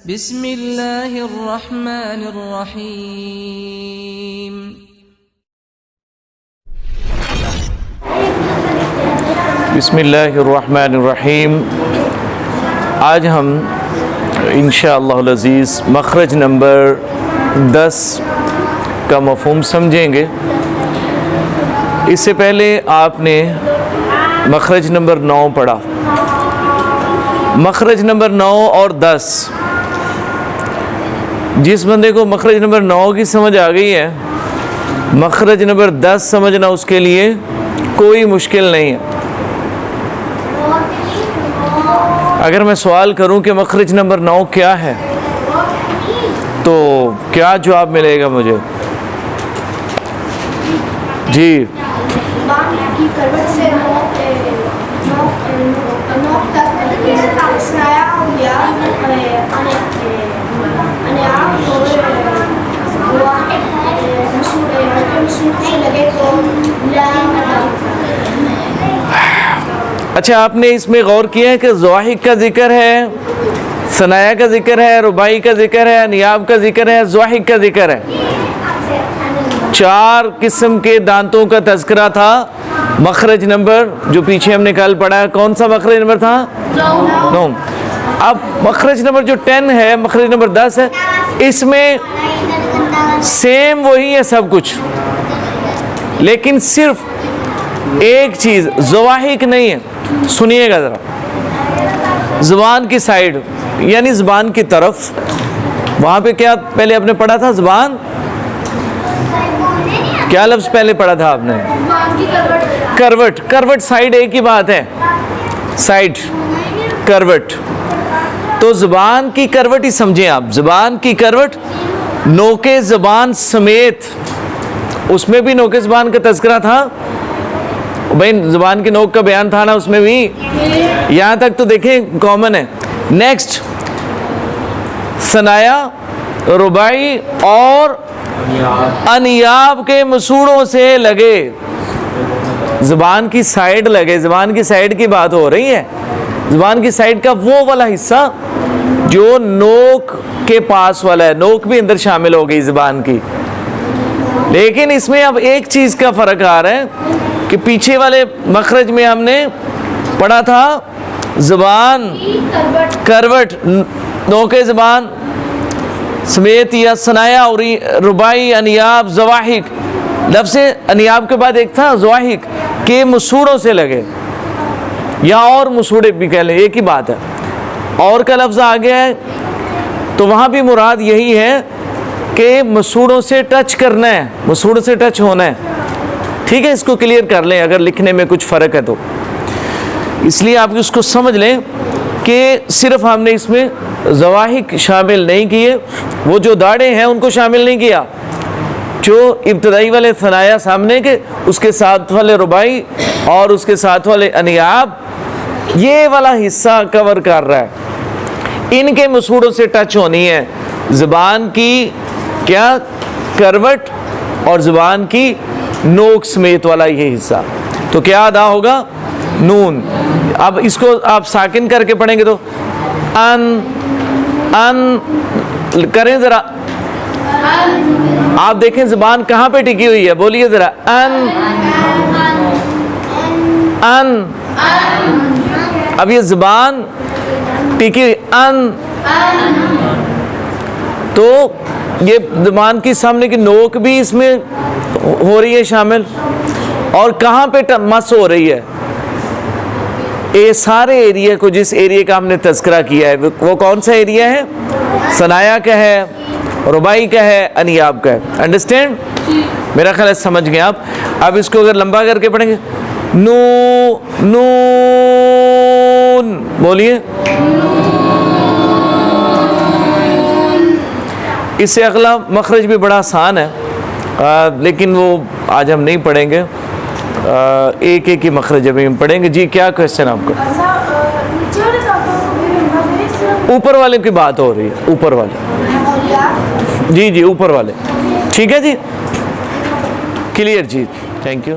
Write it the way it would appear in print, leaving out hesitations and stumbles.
बिस्मिल्लाहिर्रहमानिर्रहीम। बिस्मिल्लाहिर्रहमानिर्रहीम। आज हम इंशाअल्लाहुल अज़ीज़ मखरज नंबर 10 का मफ़हूम समझेंगे। इससे पहले आपने मखरज नंबर 9 पढ़ा। मखरज नंबर 9 और 10, जिस बंदे को मखरज नंबर 9 की समझ आ गई है, मखरज नंबर 10 समझना उसके लिए कोई मुश्किल नहीं है। अगर मैं सवाल करूं कि मखरज नंबर 9 क्या है, तो क्या जवाब मिलेगा मुझे? जी, अच्छा, आपने इसमें गौर किया है कि ज़वाहिक का जिक्र है, सनाया का जिक्र है, रुबाई का जिक्र है, नियाब का जिक्र है, ज़वाहिक का जिक्र है। 4 किस्म के दांतों का तज़किरा था। मखरज नंबर जो पीछे हमने कल पढ़ा, कौन सा मखरज नंबर था? 9। अब मखरज नंबर जो 10 है, मखरज नंबर 10 है, इसमें सेम वही है सब कुछ, लेकिन सिर्फ एक चीज़ ज़वाहिक नहीं है। सुनिएगा ज़रा, ज़ुबान की साइड यानी ज़ुबान की तरफ, वहाँ पे क्या पहले आपने पढ़ा था? ज़ुबान, क्या लफ्ज़ पहले पढ़ा था आपने? करवट। करवट साइड एक ही बात है, साइड करवट। तो ज़ुबान की करवट ही समझें आप। ज़ुबान की करवट नोके ज़ुबान समेत, उसमें भी नोके ज़ुबान का तज़किरा था भाई, ज़ुबान की नोक का बयान था ना उसमें भी, यहाँ तक तो देखें कॉमन है। नेक्स्ट, सनाया, रुबाई और अनियाब के मसूड़ों से लगे, ज़ुबान की साइड लगे। ज़ुबान की साइड की बात हो रही है। ज़ुबान की साइड का वो वाला हिस्सा जो नोक के पास वाला है, नोक भी अंदर शामिल हो गई ज़ुबान की। लेकिन इसमें अब एक चीज़ का फ़र्क आ रहा है कि पीछे वाले मखरज में हमने पढ़ा था ज़ुबान करवट नोके ज़ुबान समेत या सनाया और रुबाई, अनियाब, ज़वाहिक। लफ्ज़ अनियाब के बाद एक था ज़वाहिक के मसूड़ों से लगे, या और मसूड़े भी कह लें, एक ही बात है। और का लफ्ज़ आ गया है तो वहाँ भी मुराद यही है कि मसूड़ों से टच करना है, मसूड़ों से टच होना है। ठीक है, इसको क्लियर कर लें अगर लिखने में कुछ फ़र्क है तो। इसलिए आप उसको समझ लें कि सिर्फ हमने इसमें ज़वाहिक शामिल नहीं किए, वो जो दाढ़े हैं उनको शामिल नहीं किया, जो इब्तदाई वाले सनाया सामने के, उसके साथ वाले रुबाई और उसके साथ वाले अनियाब, ये वाला हिस्सा कवर कर रहा है। इनके मसूड़ों से टच होनी है ज़ुबान की क्या करवट और ज़ुबान की नोक समेत वाला ये हिस्सा। तो क्या अदा होगा? नून। अब इसको आप साकिन करके पढ़ेंगे तो अन, अन करें ज़रा। आप देखें ज़ुबान कहाँ पे टिकी हुई है, बोलिए ज़रा। अन, अन। अब ये ज़ुबान टिकी अन, तो ये ज़ुबान की सामने की नोक भी इसमें हो रही है शामिल, और कहाँ पे मस हो रही है? ये सारे एरिया को, जिस एरिया का हमने तज़किरा किया है, वो कौन सा एरिया है? सनाया का है, रुबाई का है, अनियाब का है। अंडरस्टैंड? मेरा ख्याल है समझ गए आप। अब इसको अगर लंबा करके पढ़ेंगे, नू, नून, बोलिए। इससे अगला मखरज भी बड़ा आसान है, लेकिन वो आज हम नहीं पढ़ेंगे, एक एक ही मखरज अभी हम पढ़ेंगे। जी, क्या क्वेश्चन आपका? ऊपर वाले की बात हो रही है, ऊपर वाले। जी जी, ऊपर वाले। ठीक है जी, क्लियर जी, थैंक यू।